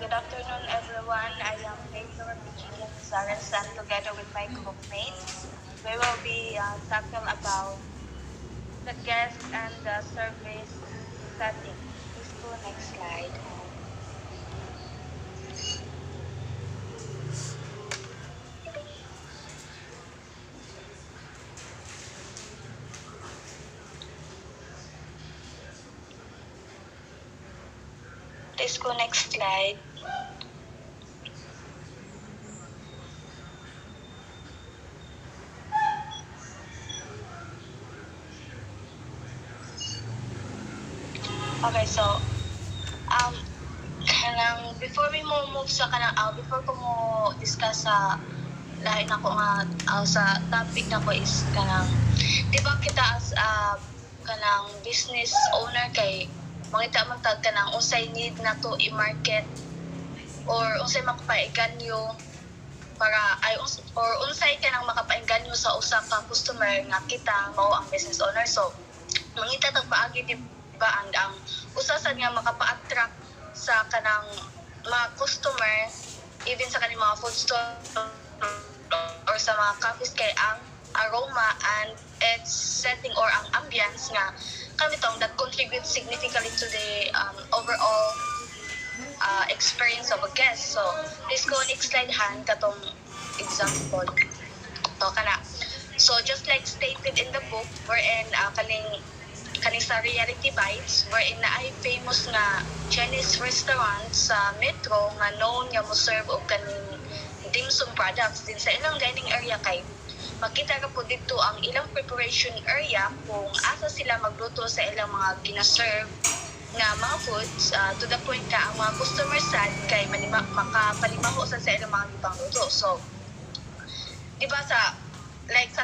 Good afternoon, everyone. I am Pedro Virginia Saras, and together with my groupmates, we will be talking about the guest and the service setting. Please go next slide. Please go next slide. Okay, so um before we move sa before ko mo discuss sa lain ako nga sa topic na ko is di ba kita as kanang business owner kay mangita man tag kanang unsay need na to i-market or unsay makapainganyo para or unsay kanang makapainganyo sa usa ka customer nga kita mao ang business owner. So mangita tag paagi di ba ang usa sad nga makapa-attract sa kanang mga customer even sa kanang mga food store or sa mga cafes kay ang aroma and its setting or ang ambience nga kami tong that contributes significantly to the overall experience of a guest. So please go next slide han katong example to kana. So just like stated in the book wherein kaning sa Reality Bites wherein na ay famous nga Chinese restaurant sa Metro nga known nga mo serve og kaning dim sum products din sa ilang dining area kay makita ra po dito ang ilang preparation area kung asa sila magluto sa ilang mga gina-serve nga mga foods to the point ka ang mga customer sad kay makapalimaho sa ilang mga gipang luto. So di ba sa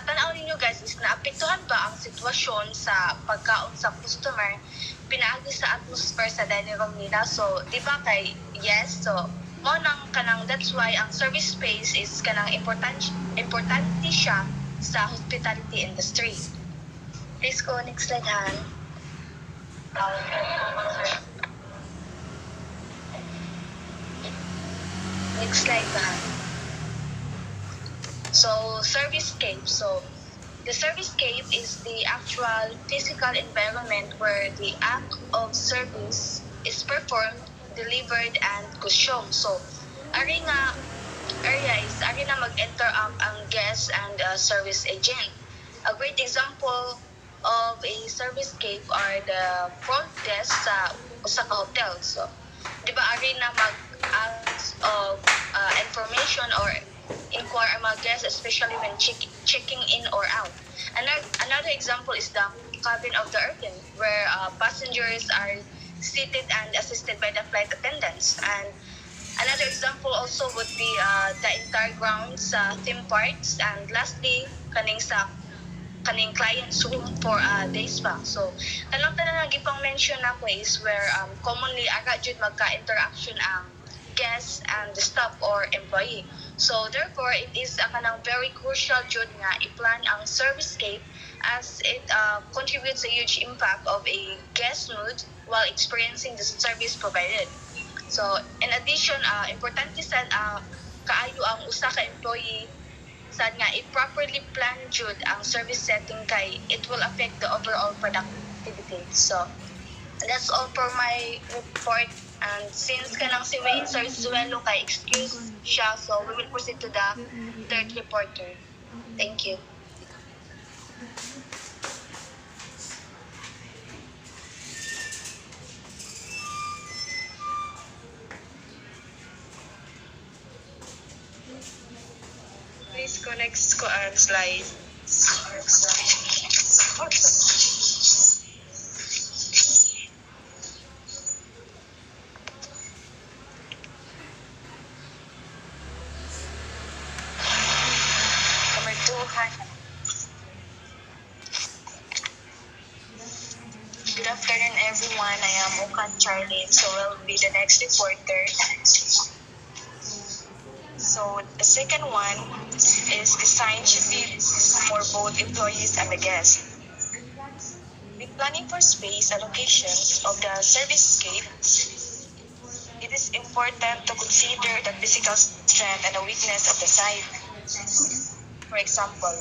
tanaw ninyo guys is naapektuhan ba ang sitwasyon sa pagkaon sa customer pinaagi sa atmosphere sa dining room nila? So di ba kay yes, so mo nang kanang that's why ang service space is kanang importante siya sa hospitality industry. Please go next slide Han. Next slide Han. So servicescape. So the servicescape is the actual physical environment where the act of service is performed, delivered, and consumed. So ari nga area is ari na mag-enter ang guest and service agent. A great example of a servicescape are the front desk sa usa ka hotel. So di ba ari na mag-ask of information or inquire ang mga guests, especially when checking in or out. Another example is the cabin of the airplane, where passengers are seated and assisted by the flight attendants. And another example also would be the entire grounds theme parks. And lastly, kaning client's room for day spa. So kanang tanan nga gipang mention ako is where commonly aga jud magka-interaction ang guest and the staff or employee. So therefore, it is kanang very crucial jud nga i-plan ang servicescape as it contributes a huge impact of a guest mood while experiencing the service provided. So in addition, importante sad kaayo ang usa ka employee sad nga i-properly plan jud ang service setting kay it will affect the overall productivity. So that's all for my report. And since kanang si Wayne Sarzuelo kay excuse siya, so we will proceed to the third reporter. Thank you. Please go next ko ang slide. Good afternoon, everyone. I am Okan Charlene, so I'll be the next reporter. So the second one is designed should be for both employees and the guests. The planning for space allocation of the servicescape, it it is important to consider the physical strength and the weakness of the site. For example,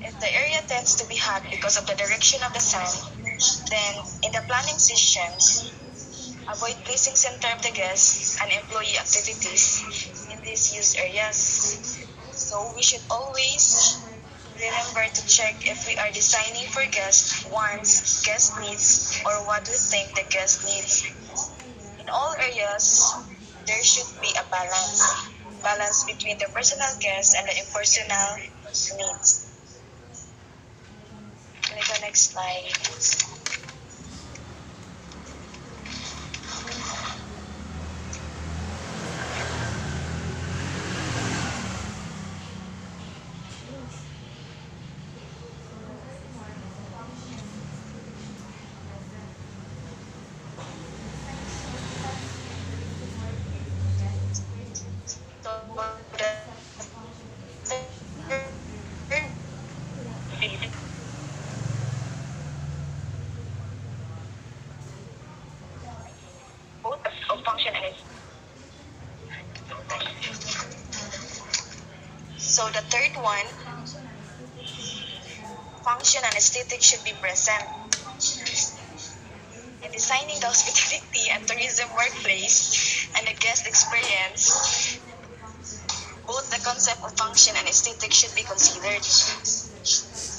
if the area tends to be hot because of the direction of the sun, then in the planning sessions, avoid placing center of the guests and employee activities in these use areas. So we should always remember to check if we are designing for guest wants, guest needs, or what we think the guest needs. In all areas, there should be a balance between the personal guests and the impersonal needs. Can I go next slide? So both of function and so the third one, function and aesthetic should be present. In designing the hospitality and tourism workplace and the guest experience, both the concept of function and aesthetic should be considered.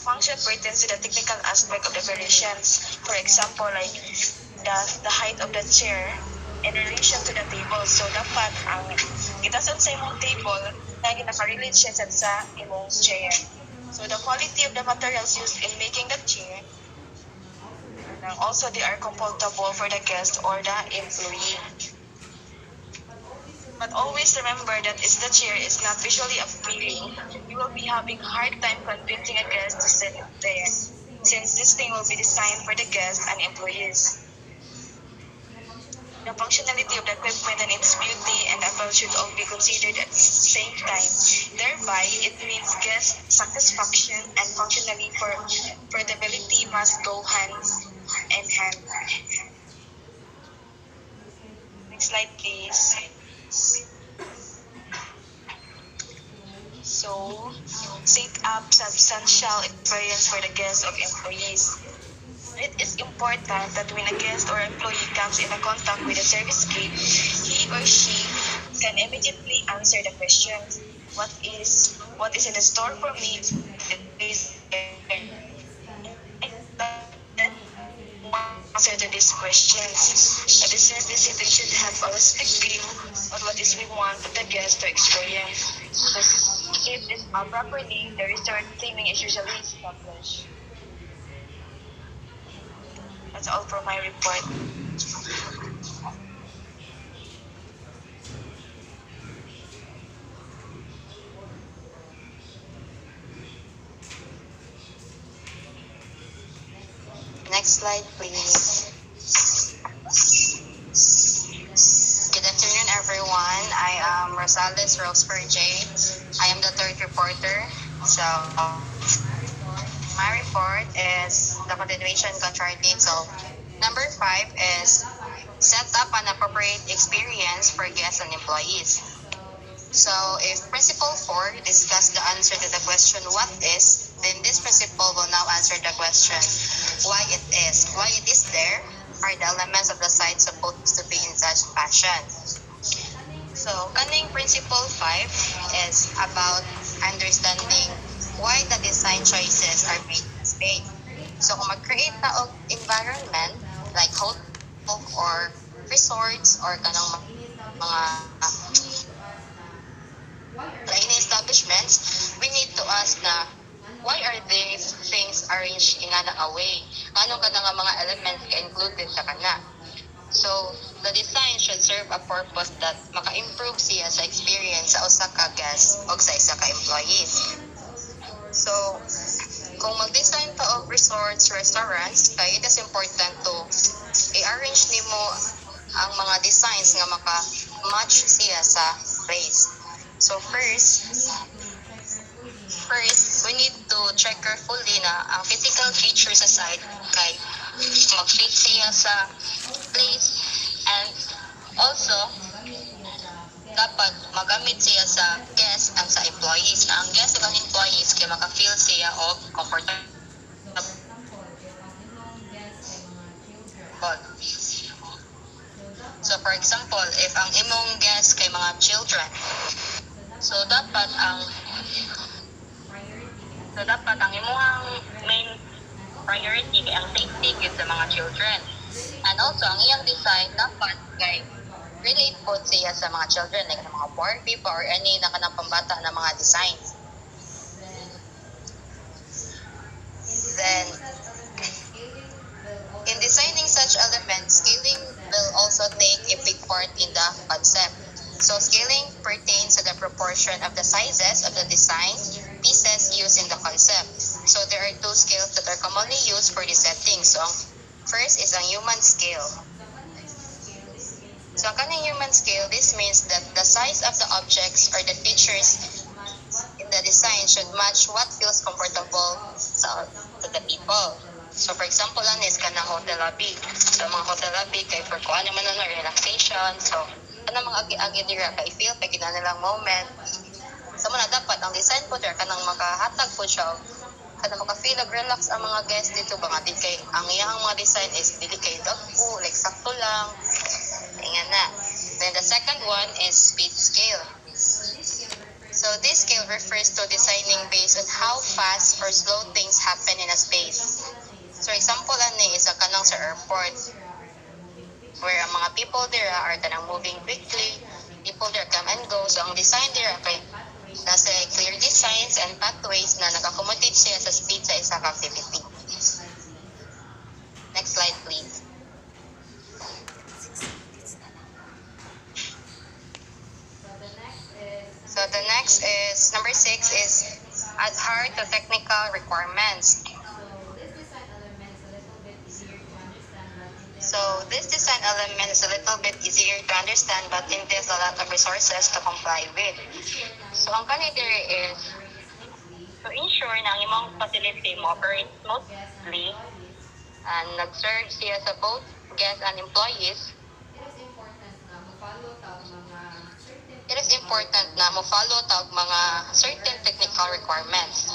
Function pertains to the technical aspect of the operations. For example, like the height of the chair in relation to the table. So dapat ang gitason sa imong table lagi nakarelate siya sa imong chair. So the quality of the materials used in making the chair, and also they are comfortable for the guest or the employee. But always remember that if the chair is not visually appealing, you will be having a hard time convincing a guest to sit there, since this thing will be designed for the guests and employees. The functionality of the equipment and its beauty and appeal should all be considered at the same time. Thereby, it means guest satisfaction and functionally portability must go hand in hand. Next slide, please. So, set up substantial experience for the guests of employees. It is important that when a guest or employee comes in contact with a service scape, he or she can immediately answer the question, what is in the store for me? Answer to these questions. The service setting should have a holistic view on what is we want the guest to experience. If it's properly, the resort theming is usually established. That's all for my report. Next slide, please. Good afternoon, everyone. I am Rosales Roseper J. I am the third reporter. So, my report is the continuation contrary. So, number 5 is set up an appropriate experience for guests and employees. So, if Principle 4 discuss the answer to the question, what is, then this principle will now answer the question, why it is. Why it is there are the elements of the site supposed to be in such fashion. So, kaning Principle 5 is about understanding why the design choices are made this way. So, kung mag-create ka og environment like hotel or resorts or kanang mga dining establishments, we need to ask na why are these things arranged in a way? Ano ka nga mga elements included sa kana? So, the design should serve a purpose that maka-improve siya sa experience sa usa ka guest o sa isa ka employees. So, kung mag-design ka og resorts, restaurants, kaya it is important to i-arrange nimo ang mga designs nga maka-match siya sa place. So, first, we need to check carefully na ang physical features sa site kay mag-fit siya sa place and Also, dapat magamit siya sa guest and sa employees. Na ang guest ug ang employees kay maka-feel siya og comfortable. So for example, if ang imong guest kay mga children, so dapat ang imong main priority kay ang safety gyud sa mga children. And also ang iyang design dapat kay relate po siya sa mga children, like ng mga Barbie pa or any na kanang pambata na mga designs. Then, in designing such elements, scaling will also take a big part in the concept. So scaling pertains to the proportion of the sizes of the design pieces used in the concept. So there are two scales that are commonly used for this setting. So first is a human scale. So ang human scale, this means that the size of the objects or the features in the design should match what feels comfortable to the people. So for example, lang is kanang hotel lobby. So mga hotel lobby kay for kuan naman na relaxation. So kanang mga agi-agi dira kay feel pag nilang moment. So muna dapat ang design po dira kanang makahatag po siya kanang maka-feel og relax ang mga guests dito ba nga di kay ang iyang mga design is dili kay dagko like sakto lang. Tingnan na. Then the second one is speed scale. So this scale refers to designing based on how fast or slow things happen in a space. So example ani is kanang sa airport where ang mga people there are kanang moving quickly, people there come and go. So ang design there kay nasa clear designs and pathways na nag-accommodate siya sa speed sa isang activity. Next slide please. So the next is, number 6 is adhere to technical requirements. So this design element is a little bit easier to understand but entails a lot of resources to comply with. So ang kanina is to ensure na ang imong facility mo operates smoothly and nag-serve siya sa both guests and employees. It is important na mo-follow tawag mga certain technical requirements.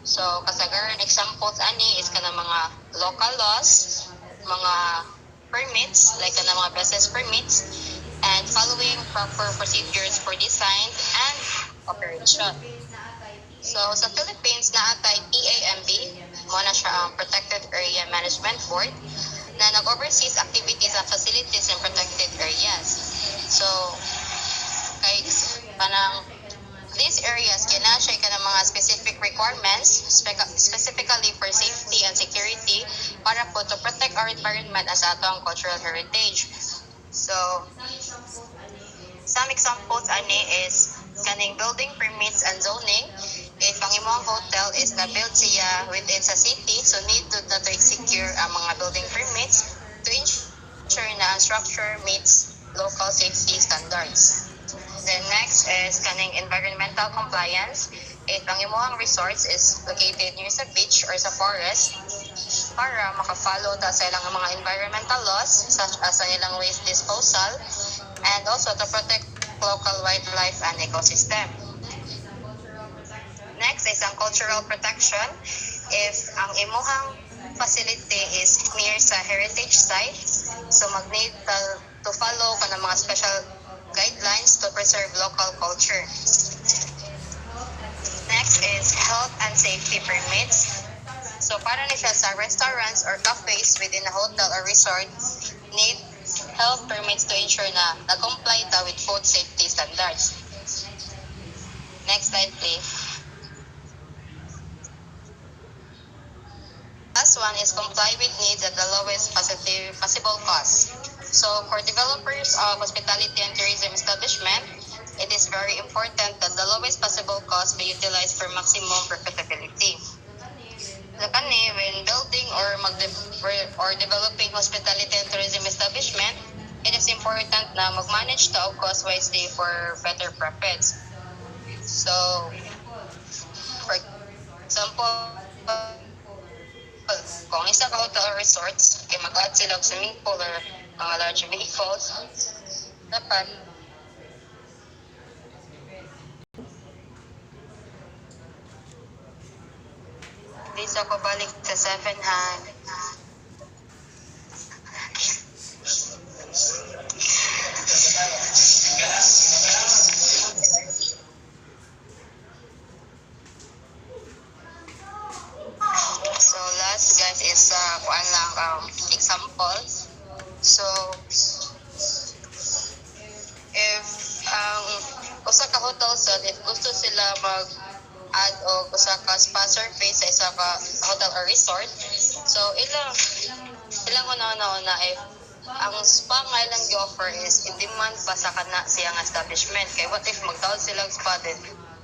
So, kasagaran examples ani is kanang mga local laws, mga permits, like kanang mga business permits, and following proper procedures for design and operation. So, sa Philippines, naatay PAMB, mo na siya ang Protected Area Management Board, na nag-oversees activities and facilities in protected areas. So, kay kanang these areas kina siya kanang mga specific requirements specifically for safety and security para po to protect our environment as atong cultural heritage. So some examples ani is kaning building permits and zoning. If ang imong hotel is na-build siya within sa city, so need to secure ang mga building permits to ensure na ang structure meets local safety standards. Then next is kaning environmental compliance. If ang imong resorts is located near sa beach or sa forest, para maka-follow ta sa ilang mga environmental laws such as ang ilang waste disposal and also to protect local wildlife and ecosystem. Next is ang cultural protection. If ang imong facility is near sa heritage site, so mag-need to follow kanang mga special guidelines to preserve local culture. Next is health and safety permits. So para ni siya sa restaurants or cafes within a hotel or resort, need health permits to ensure na nag-comply ta with food safety standards. Next slide please. Last one is comply with needs at the lowest possible cost. So for developers of hospitality and tourism establishment, it is very important that the lowest possible cost be utilized for maximum profitability. Kani, when building or developing hospitality and tourism establishment, it is important na mag-manage to cost wisely for better profits. So, for example, kung isa ka hotel or resorts, kay mag-add sila og swimming pool or mga large vehicles, Dapat. Hindi sa ako balik sa 7 hand. So last guys is kuan lang examples. So if usa ka hotel sad if gusto sila mag add og usa ka spa service sa isa ka hotel or resort, so ilang una if ang spa nga ilang gi-offer is in demand pa sa kana siyang establishment, kay what if magtawag silang spa din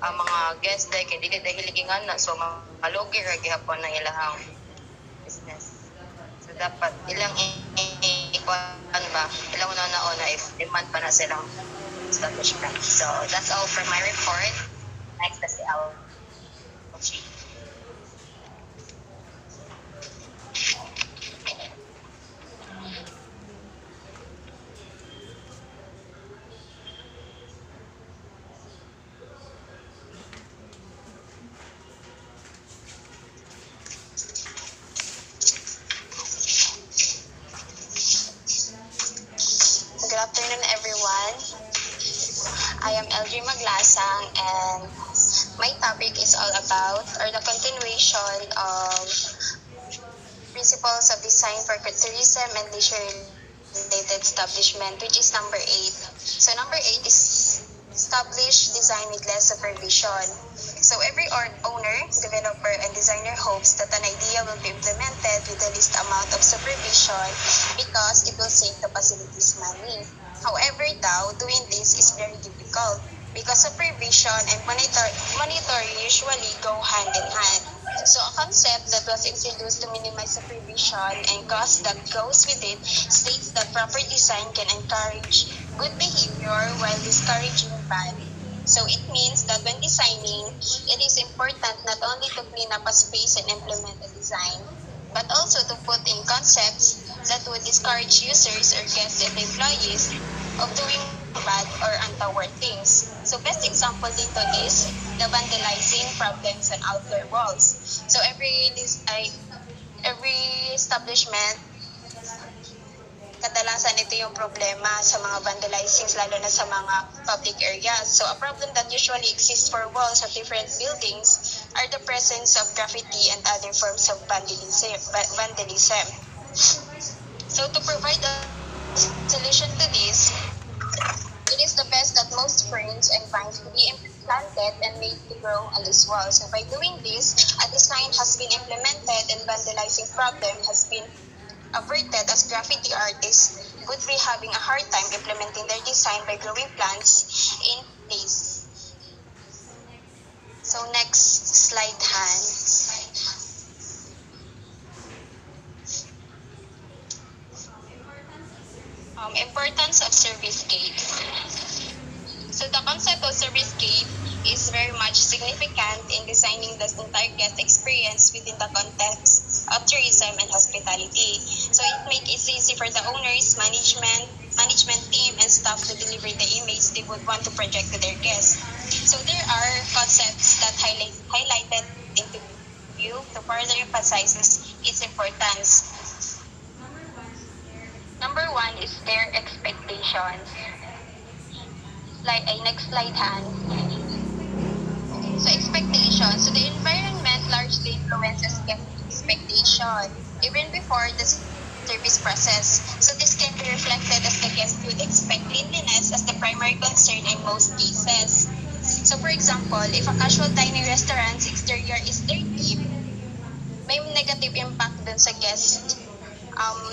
ang mga guest day kay dili dahil hilingan na, so malugi ra gihapon ng ilahang business. So dapat ilang ikuan ba ilang una if demand pa na silang establishment. So that's all for my report. Next is the LG. Good afternoon, everyone. I am LG Maglasang, and my topic is all about, or the continuation of, principles of design for tourism and leisure-related establishment, which is number 8. So number 8 is establish design with less supervision. So every owner, developer, and designer hopes that an idea will be implemented with the least amount of supervision because it will save the facilities money. However, doing this is very difficult because supervision and monitoring usually go hand in hand. So a concept that was introduced to minimize supervision and cost that goes with it states that proper design can encourage good behavior while discouraging bad. So it means that when designing, it is important not only to clean up a space and implement a design, but also to put in concepts that would discourage users or guests and employees of doing bad or untoward things. So best example dito is the vandalizing problems on outdoor walls. So every establishment, kadalasan ito yung problema sa mga vandalizings, lalo na sa mga public areas. So a problem that usually exists for walls of different buildings are the presence of graffiti and other forms of vandalism. So to provide a solution to this, it is the best that most ferns and vines to be planted and made to grow on these walls. So by doing this, a design has been implemented and vandalizing problem has been averted, as graffiti artists would be having a hard time implementing their design by growing plants in place. So next slide, Han. Importance of servicescape. So the concept of servicescape is very much significant in designing the entire guest experience within the context of tourism and hospitality. So it makes it easy for the owners, management team, and staff to deliver the image they would want to project to their guests. So there are concepts that highlighted into view to further emphasize its importance. Number 1 is their expectations. Next slide, Han. So expectations. So the environment largely influences guest expectation even before the service process. So this can be reflected as the guest would expect cleanliness as the primary concern in most cases. So for example, if a casual dining restaurant's exterior is dirty, may negative impact dun sa guest.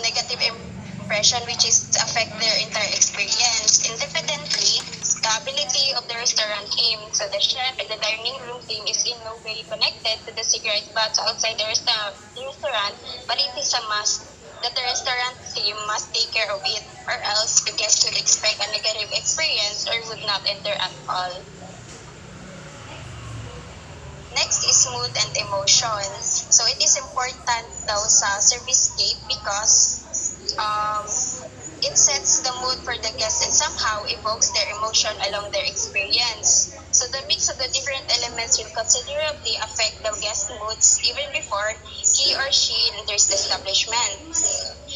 Negative impression which is to affect their entire experience. Independently, the ability of the restaurant team, so the chef and the dining room team, is in no way connected to the cigarette butts outside the restaurant, but it is a must that the restaurant team must take care of it, or else the guests would expect a negative experience or would not enter at all. Next is mood and emotions. So it is important daw sa servicescape because it sets the mood mood for the guests and somehow evokes their emotion along their experience. So the mix of the different elements will considerably affect the guest moods even before he or she enters the establishment.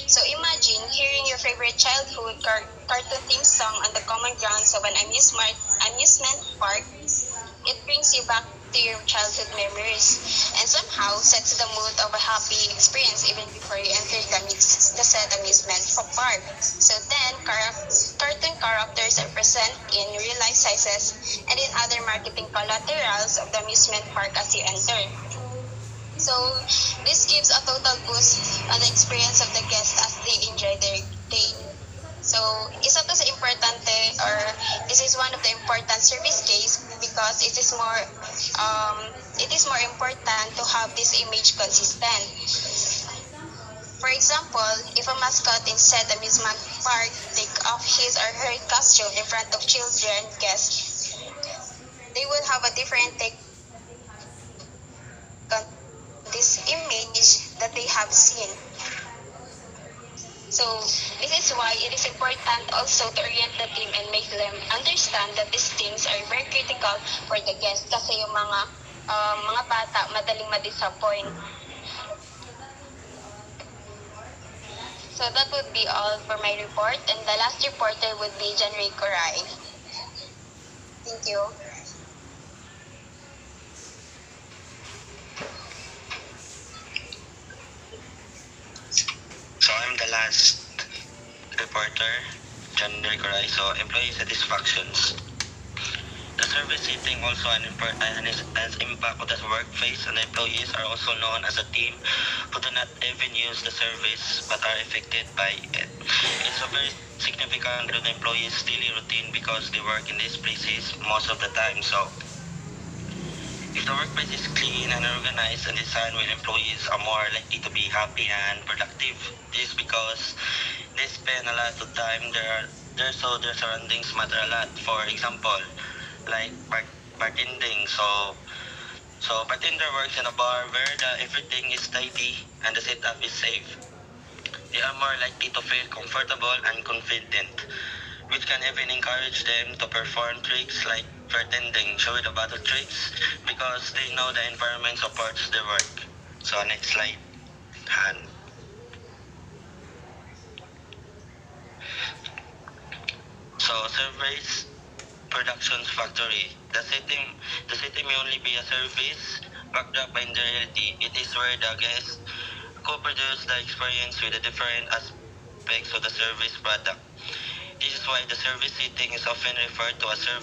So imagine hearing your favorite childhood cartoon theme song on the common grounds of an amusement park. It brings you back to your childhood memories and somehow sets the mood of a happy experience even before you enter the said amusement park. So then, cartoon characters are present in real life sizes and in other marketing collaterals of the amusement park as you enter. So this gives a total boost on the experience of the guests as they enjoy their day. So, isa to sa importante or this is one of the important service case because it is more important to have this image consistent. For example, if a mascot in said amusement park take off his or her costume in front of children guests, they will have a different take on this image that they have seen. So, this is why it is important also to orient the team and make them understand that these things are very critical for the guests kasi yung mga bata madaling ma-disappoint. So, that would be all for my report and the last reporter would be John Ray Coray. Thank you. So I'm the last reporter, John Ricoray. So employee satisfactions. The service setting also an impact on the workplace, and the employees are also known as a team who do not even use the service but are affected by it. It's a very significant to the employees' daily routine because they work in these places most of the time. So if the workplace is clean and organized and designed well, employees are more likely to be happy and productive. This is because they spend a lot of time there, so their surroundings matter a lot. For example, like bartending. So bartender works in a bar where everything is tidy and the setup is safe. They are more likely to feel comfortable and confident, which can even encourage them to perform tricks like bartending, show the battle tricks, because they know the environment supports their work. So next slide, Han. So surveys, productions factory. The city may only be a service backed up by the reality. It is where the guests co-produce the experience with the different aspects of the service product. This is why the service setting is often referred to as service